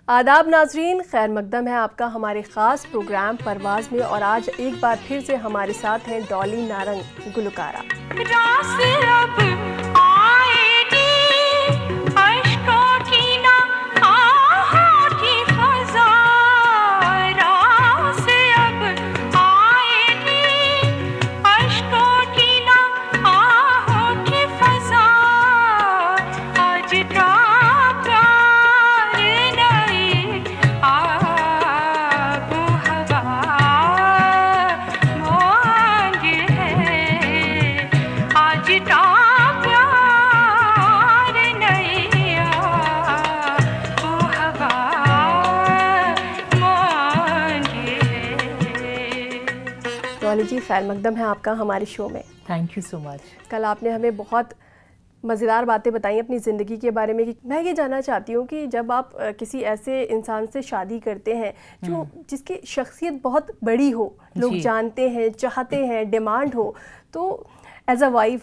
आदाब नाजरीन, खैर मकदम है आपका हमारे ख़ास प्रोग्राम परवाज़ में। और आज एक बार फिर से हमारे साथ हैं डॉली नारंग गुलकारा। डॉली जी, खैर मकदम है आपका हमारे शो में। Thank you so much. कल आपने हमें बहुत मज़ेदार बातें बताई अपनी ज़िंदगी के बारे में। कि मैं ये जानना चाहती हूँ कि जब आप किसी ऐसे इंसान से शादी करते हैं जो जिसकी शख्सियत बहुत बड़ी हो, लोग जानते हैं, चाहते हैं, डिमांड हो, तो एज अ वाइफ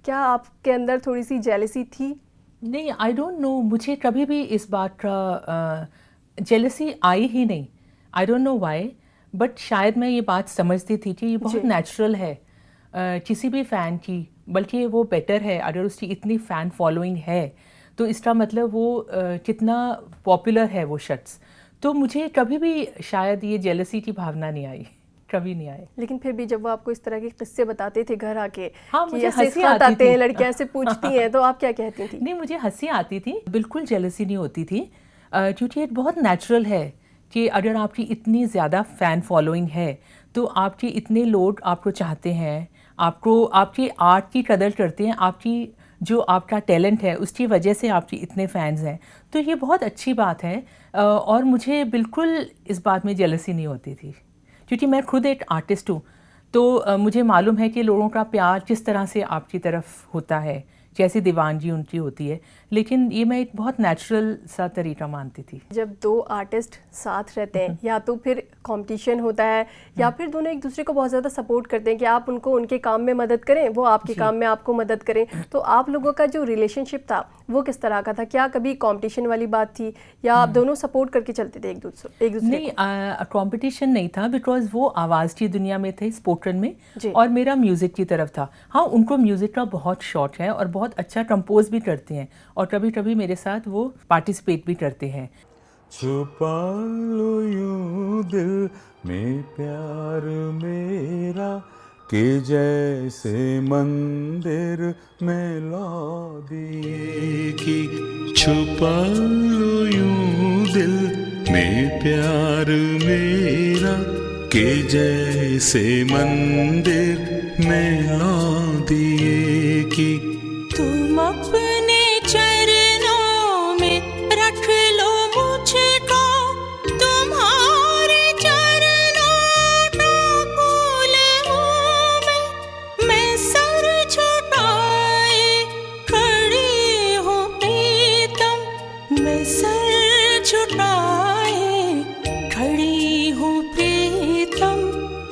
क्या आपके अंदर थोड़ी सी जेलसी थी? नहीं, आई डोंट नो, मुझे कभी भी इस बात का जेलसी आई ही नहीं। I don't know why, but शायद मैं ये बात समझती थी कि ये बहुत नेचुरल है किसी भी फ़ैन की, बल्कि वो बेटर है अगर उसकी इतनी फ़ैन फॉलोइंग है तो इसका मतलब वो कितना पॉपुलर है वो शख्स। तो मुझे कभी भी शायद ये जेलसी की भावना नहीं आई, कभी नहीं आई। लेकिन फिर भी जब वो आपको इस तरह के किस्से बताते थे घर आके, हाँ, कि मुझे ऐसे हंसी खत आती आते हैं, थी। लड़कियां ऐसे पूछती हैं, तो आप क्या कहती थी? नहीं, मुझे हंसी आती थी, बिल्कुल जेलसी नहीं होती थी, क्योंकि ये बहुत नेचुरल है कि अगर आपकी इतनी ज़्यादा फ़ैन फॉलोइंग है तो आपके इतने लोग आपको चाहते हैं, आपको आपकी आर्ट की कदर करते हैं, आपकी जो आपका टैलेंट है उसकी वजह से आपके इतने फ़ैन्स हैं, तो ये बहुत अच्छी बात है। और मुझे बिल्कुल इस बात में जेलसी नहीं होती थी, क्योंकि मैं खुद एक आर्टिस्ट हूँ। तो मुझे मालूम है कि लोगों का प्यार किस तरह से आपकी तरफ होता है, जैसी दीवानगी उनकी होती है, लेकिन ये मैं एक बहुत नेचुरल सा तरीका मानती थी। जब दो आर्टिस्ट साथ रहते हैं, या तो फिर कंपटीशन होता है, या फिर दोनों एक दूसरे को बहुत ज़्यादा सपोर्ट करते हैं कि आप उनको उनके काम में मदद करें, वो आपके काम में आपको मदद करें, तो आप लोगों का जो रिलेशनशिप था वो किस तरह का था? क्या कभी कंपटीशन वाली बात थी, या आप दोनों सपोर्ट करके चलते थे एक दूसरे नहीं, कंपटीशन नहीं था, बिकॉज वो आवाज़ की दुनिया में थे, स्पोकन में, और मेरा म्यूज़िक की तरफ था। हाँ, उनको म्यूज़िक का बहुत शौक है और बहुत अच्छा कंपोज भी करते हैं, और कभी कभी मेरे साथ वो पार्टिसिपेट भी करते हैं। छुपा लो यूं दिल में प्यार मेरा, कि जैसे मंदिर में लौदी की। छुपा लो यूं दिल में प्यार मेरा, कि जैसे मंदिर में लौदी की। तुम अपने चरणों में रख लो मुझको, तुम्हारे चरणों का फूल हूँ मैं सर झुकाए खड़ी हूँ प्रीतम, मैं सर झुकाए खड़ी हूँ प्रीतम,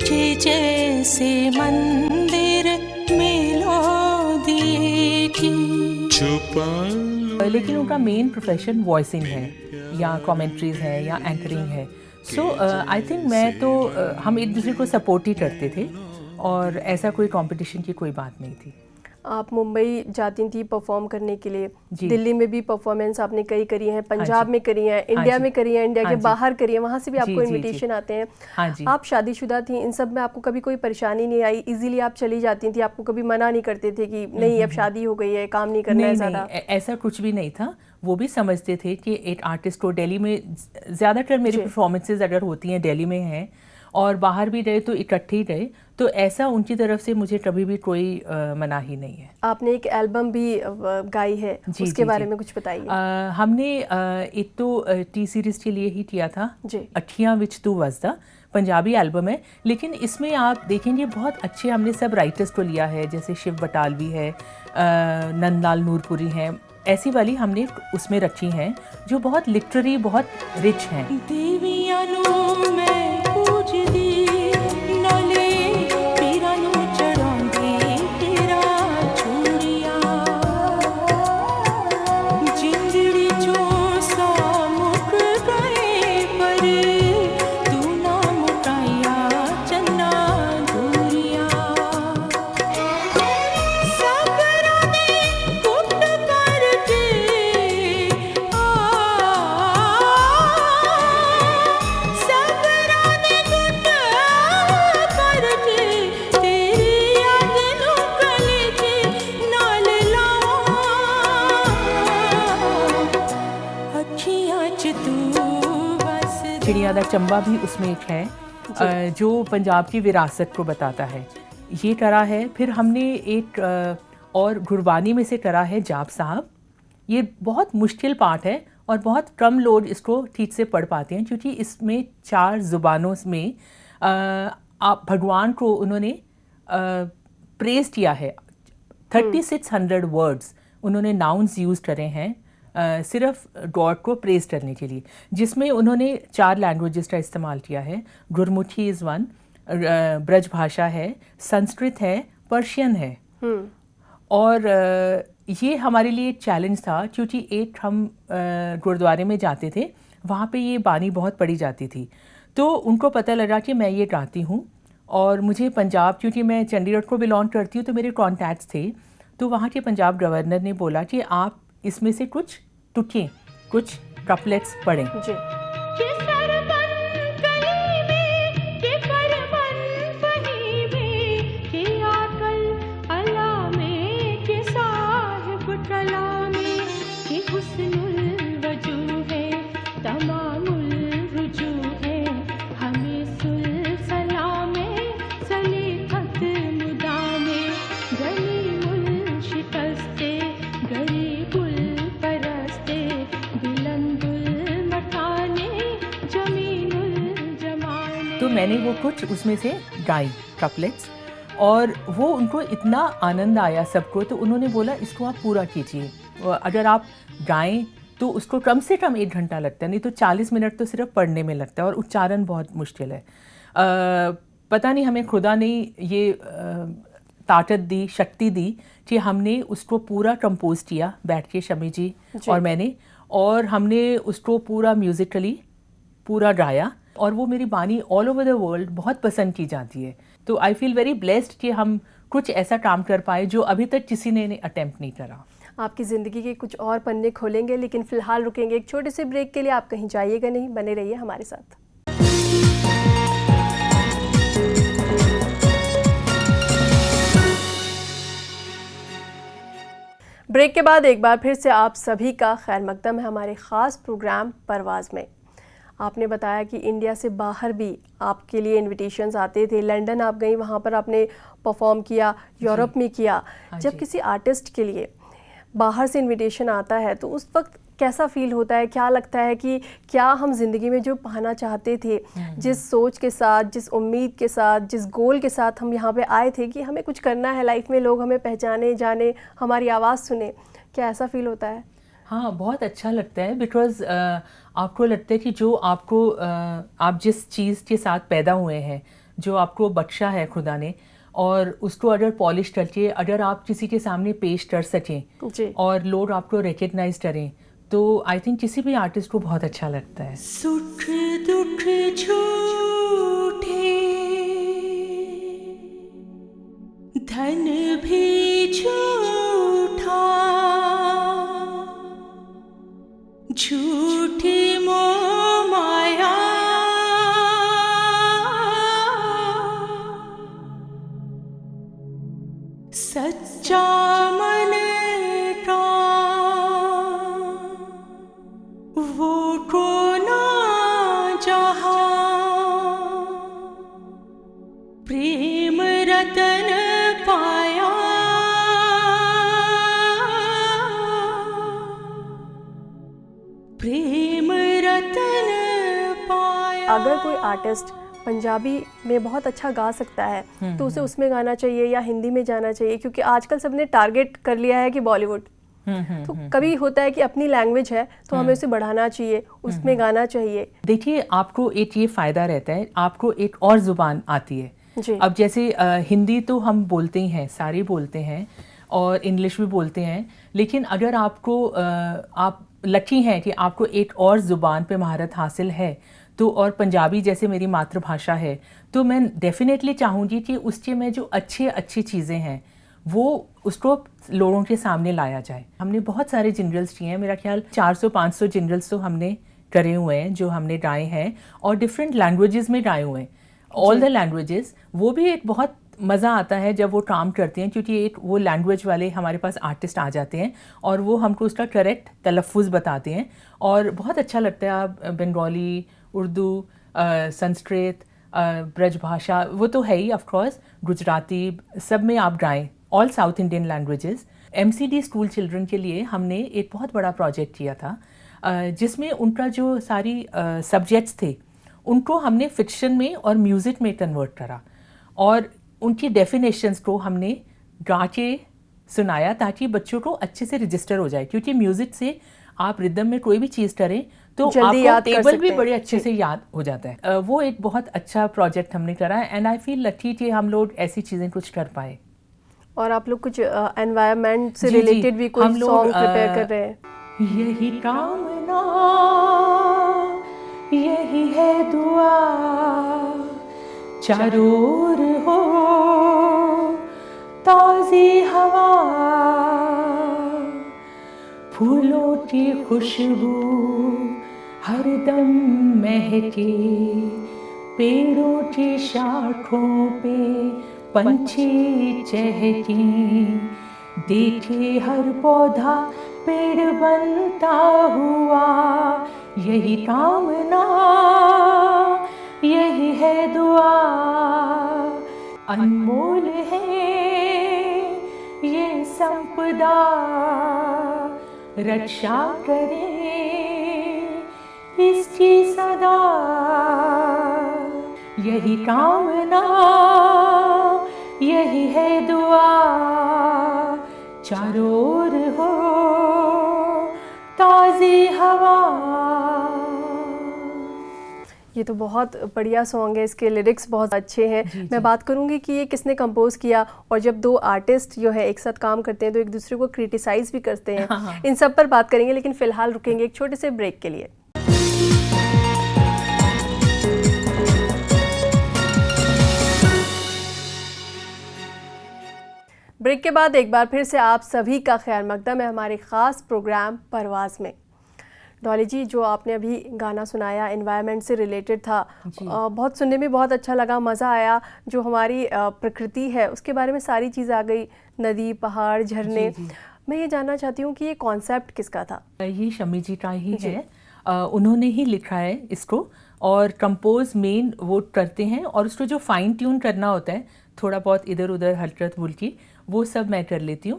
कि जैसे मंदिर में लेकिन उनका मेन प्रोफेशन वॉइसिंग है, या कमेंट्रीज है, या एंकरिंग है। सो आई थिंक मैं तो हम एक दूसरे को सपोर्ट ही करते थे, और ऐसा कोई कंपटीशन की कोई बात नहीं थी। आप मुंबई जाती थी परफॉर्म करने के लिए, दिल्ली में भी परफॉर्मेंस आपने कई करी हैं, पंजाब में करी हैं, इंडिया में करी हैं, इंडिया के बाहर करी हैं, वहाँ से भी आपको इनविटेशन आते हैं। आप शादीशुदा थी, इन सब में आपको कभी कोई परेशानी नहीं आई? इजीली आप चली जाती थी, आपको कभी मना नहीं करते थे कि नहीं अब शादी हो गई है, काम नहीं करना है ज़्यादा? ऐसा कुछ भी नहीं था। वो भी समझते थे कि एक आर्टिस्ट को दिल्ली में ज़्यादातर मेरी परफॉर्मेंसेज अगर होती हैं दिल्ली में हैं, और बाहर भी रहे तो इकट्ठे ही रहे, तो ऐसा उनकी तरफ से मुझे कभी भी कोई मना ही नहीं है। आपने एक एल्बम भी गाई है, उसके बारे में कुछ बताइए। हमने एक तो टी सीरीज़ के लिए ही किया था, अखियां विच तू वसदा, पंजाबी एल्बम है, लेकिन इसमें आप देखेंगे बहुत अच्छे हमने सब राइटर्स को लिया है, जैसे शिव बटालवी है, नंदलाल नूरपुरी हैं, ऐसी वाली हमने उसमें रखी हैं जो बहुत लिटरेरी, बहुत रिच हैं। हमारा चंबा भी उसमें एक है जो पंजाब की विरासत को बताता है। ये टरा है। फिर हमने एक और गुरबानी में से टरा है जाप साहब। ये बहुत मुश्किल पाठ है और बहुत कम लोग इसको ठीक से पढ़ पाते हैं, क्योंकि इसमें 4 ज़ुबानों में आप भगवान को उन्होंने प्रेज किया है। 3600 वर्ड्स उन्होंने नाउन्स यूज़ करे हैं सिर्फ गॉड को प्रेज करने के लिए, जिसमें उन्होंने 4 लैंग्वेजेस का इस्तेमाल किया है। गुरमुखी इज़ वन, ब्रज भाषा है, संस्कृत है, पर्शियन है। और ये हमारे लिए एक चैलेंज था, क्योंकि एक हम गुरुद्वारे में जाते थे, वहाँ पे ये बानी बहुत पढ़ी जाती थी, तो उनको पता लगा कि मैं ये गाती हूँ। और मुझे पंजाब, क्योंकि मैं चंडीगढ़ को बिलोंग करती हूँ, तो मेरे कॉन्टैक्ट्स थे, तो वहाँ के पंजाब गवर्नर ने बोला कि आप इसमें से कुछ टुकें, कुछ कपलेट्स पढ़ें। जी। तो मैंने वो कुछ उसमें से गाई कपलेट्स, और वो उनको इतना आनंद आया सबको, तो उन्होंने बोला इसको आप पूरा कीजिए। अगर आप गाएं तो उसको कम से कम 1 घंटा लगता है, नहीं तो 40 मिनट तो सिर्फ पढ़ने में लगता है, और उच्चारण बहुत मुश्किल है। पता नहीं हमें खुदा ने ये ताकत दी, शक्ति दी कि हमने उसको पूरा कंपोज किया बैठ के, शमी जी और मैंने, और हमने उसको पूरा म्यूज़िकली पूरा गाया, और वो मेरी बानी ऑल ओवर द वर्ल्ड बहुत पसंद की जाती है। तो आई फील वेरी ब्लेस्ड कि हम कुछ ऐसा काम कर पाए जो अभी तक किसी ने अटेम्प्ट नहीं करा। आपकी ज़िंदगी के कुछ और पन्ने खोलेंगे, लेकिन फ़िलहाल रुकेंगे एक छोटे से ब्रेक के लिए। आप कहीं जाइएगा नहीं, बने रहिए हमारे साथ। ब्रेक के बाद एक बार फिर से आप सभी का खैर मकदम है हमारे ख़ास प्रोग्राम परवाज़ में। आपने बताया कि इंडिया से बाहर भी आपके लिए इनविटेशंस आते थे। लंदन आप गई, वहाँ पर आपने परफॉर्म किया, यूरोप में किया। जब किसी आर्टिस्ट के लिए बाहर से इनविटेशन आता है तो उस वक्त कैसा फील होता है? क्या लगता है कि क्या हम ज़िंदगी में जो पाना चाहते थे, जिस सोच के साथ, जिस उम्मीद के साथ, जिस गोल के साथ हम यहाँ पे आए थे कि हमें कुछ करना है लाइफ में, लोग हमें पहचाने, जाने, हमारी आवाज़ सुने, क्या ऐसा फील होता है? हाँ, बहुत अच्छा लगता है, बिकॉज़ आपको लगता है कि जो आपको आप जिस चीज़ के साथ पैदा हुए हैं, जो आपको बख्शा है खुदा ने, और उसको अगर पॉलिश करके अगर आप किसी के सामने पेश कर सकें और लोग आपको रिकग्नाइज करें, तो आई थिंक किसी भी आर्टिस्ट को बहुत अच्छा लगता है। सुख दुख झूठे, धन भी झूठा, झूठी मोह माया, सच्चा मन का वो को ना जहा, प्रेम रतन पाया, प्रेम रतन पाया। अगर कोई आर्टिस्ट पंजाबी में बहुत अच्छा गा सकता है तो उसे उसमें गाना चाहिए या हिंदी में जाना चाहिए? क्योंकि आजकल सबने टारगेट कर लिया है कि बॉलीवुड, तो कभी होता है कि अपनी लैंग्वेज है तो हमें उसे बढ़ाना चाहिए, उसमें गाना चाहिए। देखिए, आपको एक ये फ़ायदा रहता है, आपको एक और ज़ुबान आती है जी। अब जैसे हिंदी तो हम बोलते ही हैं, सारे बोलते हैं, और इंग्लिश भी बोलते हैं, लेकिन अगर आपको आप लकी हैं कि आपको एक और ज़ुबान पे महारत हासिल है, तो और पंजाबी जैसे मेरी मातृभाषा है, तो मैं डेफिनेटली चाहूँगी कि उसके में जो अच्छी चीज़ें हैं वो उसको लोगों के सामने लाया जाए। हमने बहुत सारे जिंगल्स किए हैं, मेरा ख्याल 400-500 जिंगल्स तो हमने करे हुए हैं जो हमने गाए हैं, और डिफरेंट लैंग्वेजेस में गाए हुए हैं, ऑल द लैंग्वेजेस। वो भी एक बहुत मज़ा आता है जब वो काम करते हैं, क्योंकि एक वो लैंग्वेज वाले हमारे पास आर्टिस्ट आ जाते हैं और वो हमको उसका करेक्ट तलफ़ुज़ बताते हैं, और बहुत अच्छा लगता है। आप बंगाली, उर्दू, संस्कृत, ब्रज भाषा वो तो है ही, ऑफ कोर्स गुजराती, सब में आप गाएं, all south Indian languages. MCD school children के लिए हमने एक बहुत बड़ा प्रोजेक्ट किया था, जिसमें उनका जो सारी सब्जेक्ट्स थे उनको हमने फिक्शन में और म्यूज़िक में कन्वर्ट करा, और उनकी डेफिनेशंस को हमने गा के सुनाया ताकि बच्चों को अच्छे से रजिस्टर हो जाए, क्योंकि म्यूज़िक से आप रिदम में कोई भी चीज़ करें तो आपको टेबल भी बड़े अच्छे से याद हो जाता है। वो एक बहुत अच्छा प्रोजेक्ट हमने करा, एंड आई फील लकी कि हम लोग ऐसी चीज़ें कुछ कर पाए। और आप लोग कुछ एनवायरनमेंट से रिलेटेड भी कोई सॉन्ग प्रिपेयर कर रहे हैं? यही कामना, यही है दुआ, चारों ओर हो ताज़ी हवा, फूलों की खुशबू हरदम महके, पेड़ों की शाखों पे पंछी चहके, देखे हर पौधा पेड़ बनता हुआ, यही कामना, यही है दुआ, अनमोल है ये संपदा, रक्षा करे इसकी सदा, यही कामना, यही है दुआ, चारों ओर हो ताज़ी हवा। ये तो बहुत बढ़िया सॉन्ग है, इसके लिरिक्स बहुत अच्छे हैं। मैं बात करूंगी कि ये किसने कंपोज किया, और जब दो आर्टिस्ट जो है एक साथ काम करते हैं तो एक दूसरे को क्रिटिसाइज भी करते हैं। हाँ। इन सब पर बात करेंगे, लेकिन फिलहाल रुकेंगे एक छोटे से ब्रेक के लिए। ब्रेक के बाद एक बार फिर से आप सभी का खैर मकदम है हमारे ख़ास प्रोग्राम परवाज़ में। डॉली जी, जो आपने अभी गाना सुनाया एनवायरनमेंट से रिलेटेड था, बहुत सुनने में बहुत अच्छा लगा, मज़ा आया। जो हमारी प्रकृति है उसके बारे में सारी चीज़ आ गई, नदी, पहाड़, झरने। मैं ये जानना चाहती हूँ कि ये कॉन्सेप्ट किसका था? ये शमी जी का ही है, उन्होंने ही लिखा है इसको, और कंपोज मेन वो करते हैं, और उसको जो फाइन ट्यून करना होता है, थोड़ा बहुत इधर उधर हरकत बुल्की, वो सब मैं कर लेती हूँ,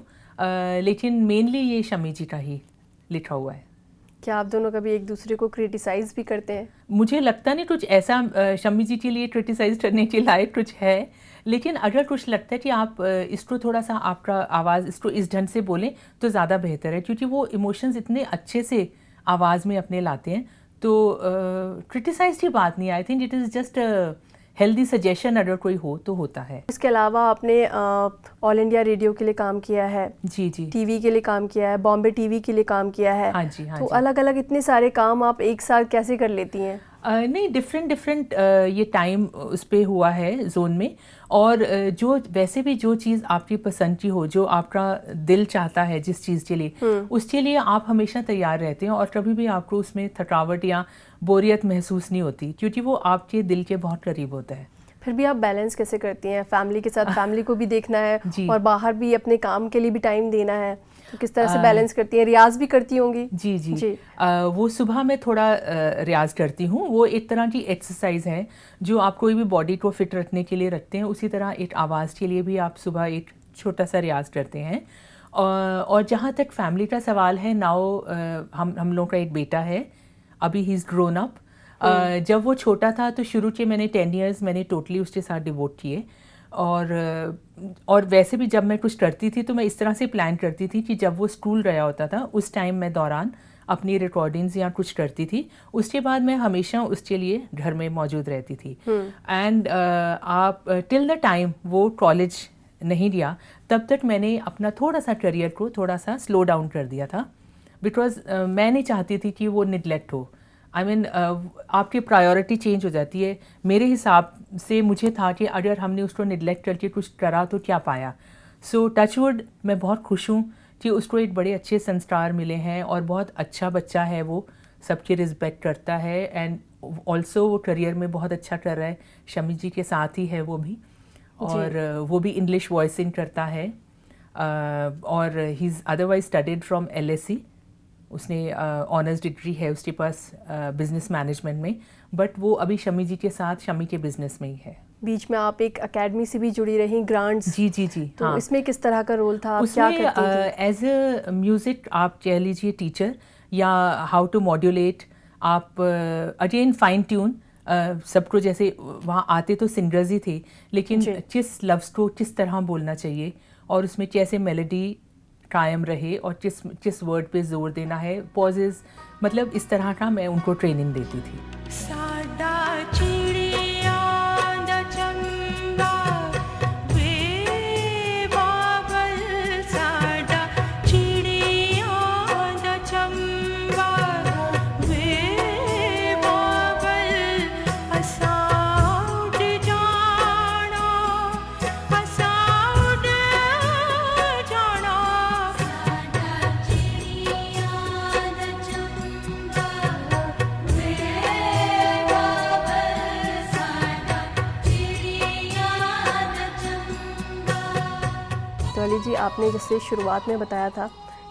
लेकिन मेनली ये शमी जी का ही लिखा हुआ है। क्या आप दोनों कभी एक दूसरे को क्रिटिसाइज भी करते हैं? मुझे लगता नहीं कुछ ऐसा शमी जी के लिए क्रिटिसाइज करने के लायक कुछ है, लेकिन अगर कुछ लगता है कि आप इसको थोड़ा सा, आपका आवाज़ इसको इस ढंग से बोलें तो ज़्यादा बेहतर है, क्योंकि वो इमोशंस इतने अच्छे से आवाज़ में अपने लाते हैं, तो क्रिटिसाइज की बात नहीं। I think it is just healthy suggestion, अगर कोई हो तो होता है। इसके अलावा आपने ऑल इंडिया रेडियो के लिए काम किया है, जी जी, टीवी के लिए काम किया है, बॉम्बे टीवी के लिए काम किया है। हाँ जी, हाँ तो जी। अलग अलग इतने सारे काम आप एक साथ कैसे कर लेती हैं? नहीं, डिफरेंट ये टाइम उस पर हुआ है जोन में, और जो वैसे भी जो चीज़ आपकी पसंद की हो, जो आपका दिल चाहता है जिस चीज़ के लिए, उसके लिए आप हमेशा तैयार रहते हैं, और कभी भी आपको उसमें थकावट या बोरियत महसूस नहीं होती, क्योंकि वो आपके दिल के बहुत करीब होता है। फिर भी आप बैलेंस कैसे करती हैं? फैमिली के साथ फैमिली को भी देखना है जी। और बाहर भी अपने काम के लिए भी टाइम देना है, तो किस तरह से बैलेंस करती हैं? रियाज भी करती होंगी? जी जी, जी। वो सुबह में थोड़ा रियाज करती हूँ, वो एक तरह की एक्सरसाइज है जो आप कोई भी बॉडी को फिट रखने के लिए रखते हैं, उसी तरह एक आवाज़ के लिए भी आप सुबह एक छोटा सा रियाज करते हैं। और जहाँ तक फैमिली का सवाल है, नाउ हम लोगों का एक बेटा है, अभी ही इज़ ग्रोन अप। जब वो छोटा था तो शुरू के मैंने 10 years मैंने टोटली उसके साथ डिवोट किए, और वैसे भी जब मैं कुछ करती थी तो मैं इस तरह से प्लान करती थी कि जब वो स्कूल रहा होता था उस टाइम मैं दौरान अपनी रिकॉर्डिंग्स या कुछ करती थी, उसके बाद मैं हमेशा उसके लिए घर में मौजूद रहती थी। एंड आप टिल द टाइम वो कॉलेज नहीं गया, तब तक मैंने अपना थोड़ा सा करियर को थोड़ा सा स्लो डाउन कर दिया था, बिकॉज मैं नहीं चाहती थी कि वो निगलेक्ट हो। आई मीन आपकी प्रायोरिटी चेंज हो जाती है। मेरे हिसाब से मुझे था कि अगर हमने उसको निगलेक्ट करके कुछ करा तो क्या पाया। सो टचवुड, मैं बहुत खुश हूँ कि उसको एक बड़े अच्छे संस्कार मिले हैं, और बहुत अच्छा बच्चा है, वो सबकी रिस्पेक्ट करता है, एंड ऑल्सो वो करियर में बहुत अच्छा कर रहा है। शमी जी के साथ ही है वो भी, और वो भी इंग्लिश वॉइसिंग करता है, और he is otherwise studied from LSE उसने ऑनर्स डिग्री है उसके पास बिजनेस मैनेजमेंट में, बट वो अभी शमी जी के साथ शमी के बिजनेस में ही है। बीच में आप एक एकेडमी से भी जुड़ी रही, ग्रांट्स। जी जी जी। तो हाँ, इसमें किस तरह का रोल था, आप क्या उसमें करती थी? एज अ म्यूज़िक आप कह लीजिए टीचर, या हाउ टू मॉड्यूलेट, आप अगेन फाइन ट्यून सबको, जैसे वहाँ आते तो सिंगर्स ही थे, लेकिन जी। किस लव स्ट्रोक किस तरह बोलना चाहिए और उसमें कैसे मेलोडी कायम रहे और किस वर्ड पे जोर देना है, पॉजेज, मतलब इस तरह का मैं उनको ट्रेनिंग देती थी। साडा चिड़िया दा चंगा वे बाबल, साडा चिड़िया दा चंगा वे बाबल, असा उड़ जाना, असा उड़ जाना। साडा चिड़िया दा चंगा वे बाबल, साडा चिड़िया दा चंगा। डॉली जी, आपने जैसे शुरुआत में बताया था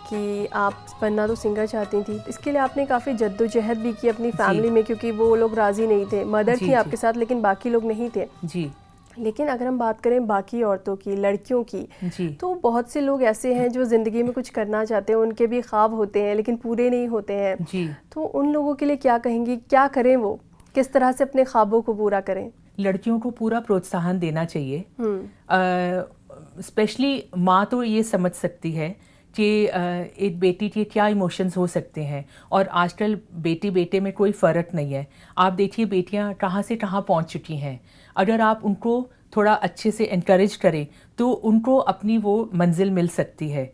कि आप बनना तो सिंगर चाहती थी, इसके लिए आपने काफ़ी जद्दोजहद भी की अपनी फैमिली में, क्योंकि वो लोग राज़ी नहीं थे। मदर जी, थी जी। आपके साथ, लेकिन बाकी लोग नहीं थे। जी लेकिन अगर हम बात करें बाकी औरतों की, लड़कियों की, जी। तो बहुत से लोग ऐसे हैं जो ज़िंदगी में कुछ करना चाहते हैं, उनके भी ख्वाब होते हैं लेकिन पूरे नहीं होते हैं। जी। तो उन लोगों के लिए क्या कहेंगी, क्या करें, वो किस तरह से अपने ख्वाबों को पूरा करें? लड़कियों को पूरा प्रोत्साहन देना चाहिए। हम्म। स्पेशली माँ तो ये समझ सकती है कि एक बेटी के क्या इमोशंस हो सकते हैं, और आजकल बेटी बेटे में कोई फ़र्क नहीं है। आप देखिए बेटियाँ कहाँ से कहाँ पहुँच चुकी हैं। अगर आप उनको थोड़ा अच्छे से इनकरेज करें तो उनको अपनी वो मंजिल मिल सकती है।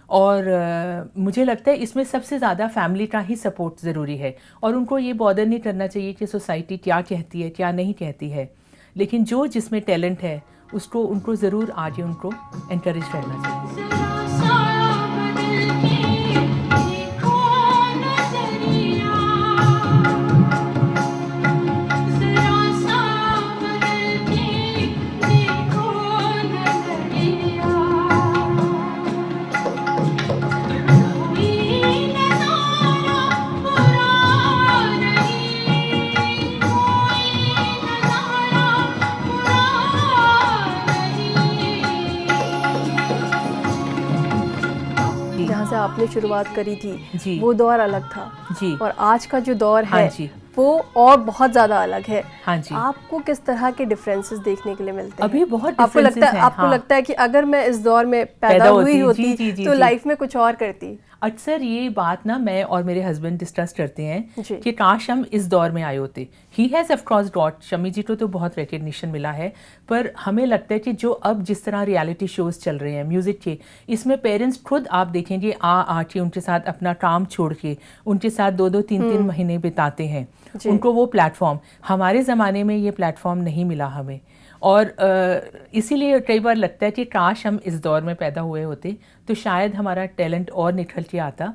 और मुझे लगता है इसमें सबसे ज़्यादा फैमिली का ही सपोर्ट ज़रूरी है, और उनको ये बॉदर नहीं करना चाहिए कि सोसाइटी क्या कहती है क्या नहीं कहती है, लेकिन जो जिसमें टैलेंट है उसको उनको ज़रूर आगे उनको इनकरेज करना चाहिए। जरा सा बदल के देखो नजरिया, जरा सा बदल के देखो नजरिया, कोई नजारा बुरा नहीं, कोई नजारा बुरा नहीं। जहाँ से आपने शुरुआत करी थी जी। वो दौर अलग था, जी। और आज का जो दौर हाँ है जी। वो और बहुत ज़्यादा अलग है। हाँ जी। आपको किस तरह के डिफरेंसेस देखने के लिए मिलते हैं? अभी बहुत आपको लगता differences है हैं, आपको हाँ। लगता है कि अगर मैं इस दौर में पैदा पैदा हुई होती, होती जी, जी, तो जी। लाइफ में कुछ और करती? अक्सर ये बात ना मैं और मेरे हस्बैंड डिस्कस करते हैं जी। कि काश हम इस दौर में आए होते। He has of course got, Shami ji को तो बहुत रिकग्निशन मिला है, पर हमें लगता है कि जो अब जिस तरह रियलिटी शोज चल रहे हैं म्यूज़िक के, इसमें पेरेंट्स खुद आप देखेंगे आके उनके साथ अपना काम छोड़ के उनके साथ 2-2, 3-3 महीने बिताते हैं। जी। उनको वो प्लेटफॉर्म, हमारे ज़माने में ये प्लेटफॉर्म नहीं मिला हमें, और इसीलिए कई बार लगता है कि काश हम इस दौर में पैदा हुए होते तो शायद हमारा टैलेंट और निखर के आता।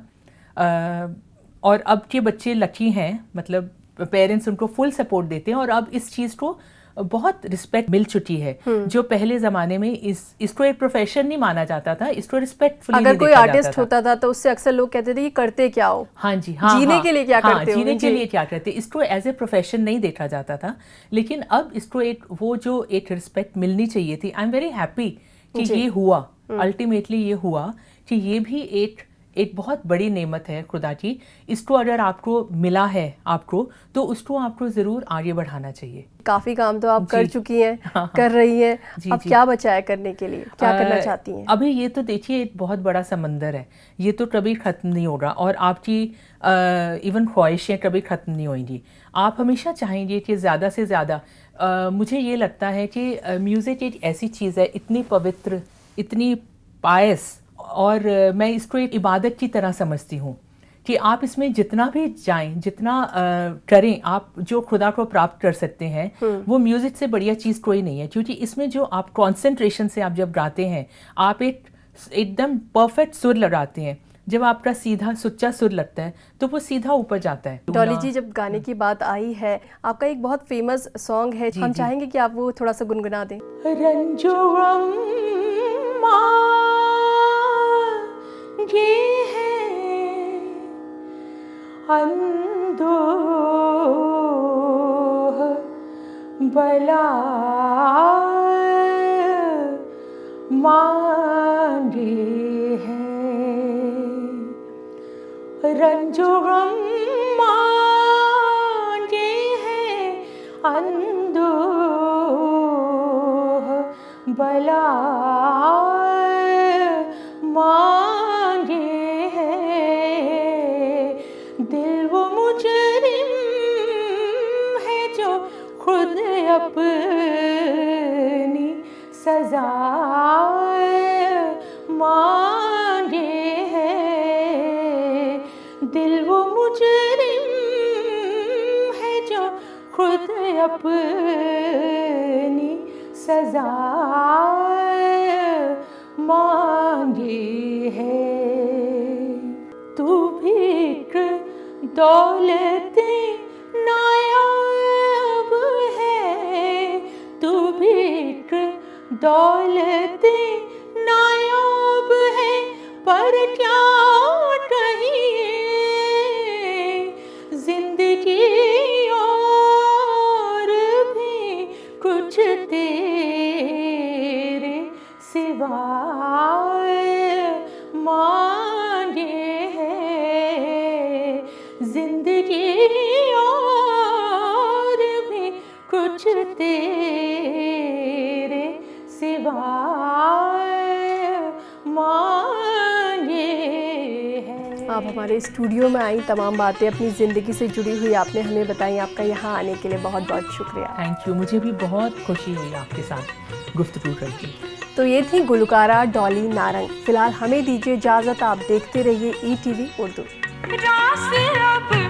और अब के बच्चे लकी हैं, मतलब पेरेंट्स उनको फुल सपोर्ट देते हैं, और अब इस चीज़ को बहुत रिस्पेक्ट मिल चुकी है, जो पहले ज़माने में इसको एक प्रोफेशन नहीं माना जाता था, इसको रिस्पेक्टफुली अगर कोई आर्टिस्ट होता था तो उससे अक्सर लोग कहते थे कि करते क्या हो, हाँ जी, हाँ, जीने हाँ, के लिए क्या हाँ, करते हो? जीने के जी। लिए क्या करते, इसको एज ए प्रोफेशन नहीं देखा जाता था, लेकिन अब इसको एक वो जो एक रिस्पेक्ट मिलनी चाहिए थी। आई एम वेरी हैप्पी कि जी। ये हुआ, अल्टीमेटली ये हुआ कि ये भी एक बहुत बड़ी नेमत है खुदा की। इसको अगर आपको मिला है आपको, तो उसको आपको ज़रूर आगे बढ़ाना चाहिए। काफी काम तो आप कर जी। चुकी हैं, हाँ, कर रही हैं, जी, अब जी। क्या बचा है करने के लिए, क्या करना चाहती हैं? अभी ये तो देखिए एक बहुत बड़ा समंदर है, ये तो कभी ख़त्म नहीं होगा, और आपकी इवन ख्वाहिशें कभी ख़त्म नहीं होंगी। आप हमेशा चाहेंगे कि ज़्यादा से ज़्यादा, मुझे ये लगता है कि म्यूज़िक एक ऐसी चीज़ है, इतनी पवित्र, इतनी पायस, और मैं इसको एक इबादत की तरह समझती हूँ कि आप इसमें जितना भी जाएं, जितना करें, आप जो खुदा को प्राप्त कर सकते हैं वो म्यूज़िक से बढ़िया चीज़ कोई नहीं है, क्योंकि इसमें जो आप कॉन्सेंट्रेशन से आप जब गाते हैं, आप एकदम परफेक्ट सुर लगाते हैं। जब आपका सीधा सुच्चा सुर लगता है तो वो सीधा ऊपर जाता है। डॉली जी, जब गाने की बात आई है, आपका एक बहुत फेमस सॉन्ग है, हम चाहेंगे कि आप वो थोड़ा सा गुनगुना दें। रंजुरम माँ ये है भला मांगे हैं, रंजो गम मांगे हैं, अंदोह भला मांगे हैं। दिल वो मुजरिम है जो खुद अपनी सजा मांगे हैं। दिल वो मुजरिम है जो खुद अपनी सजा मांगे हैं। तू भी दौलते नायाब है, तू भी दौलते नायाब है, पर क्या कहिए जिंदगी और भी कुछ तेरे सिवाय मांगे हैं। जिंदगी और भी कुछ तेरे सिवाय मांगे हैं। आप हमारे स्टूडियो में आई, तमाम बातें अपनी ज़िंदगी से जुड़ी हुई आपने हमें बताई। आपका यहाँ आने के लिए बहुत बहुत शुक्रिया। थैंक यू, मुझे भी बहुत खुशी हुई आपके साथ गुफ्तगू करके। तो ये थी गुलकारा डॉली नारंग। फिलहाल हमें दीजिए इजाज़त, आप देखते रहिए ETV उर्दू। रास अब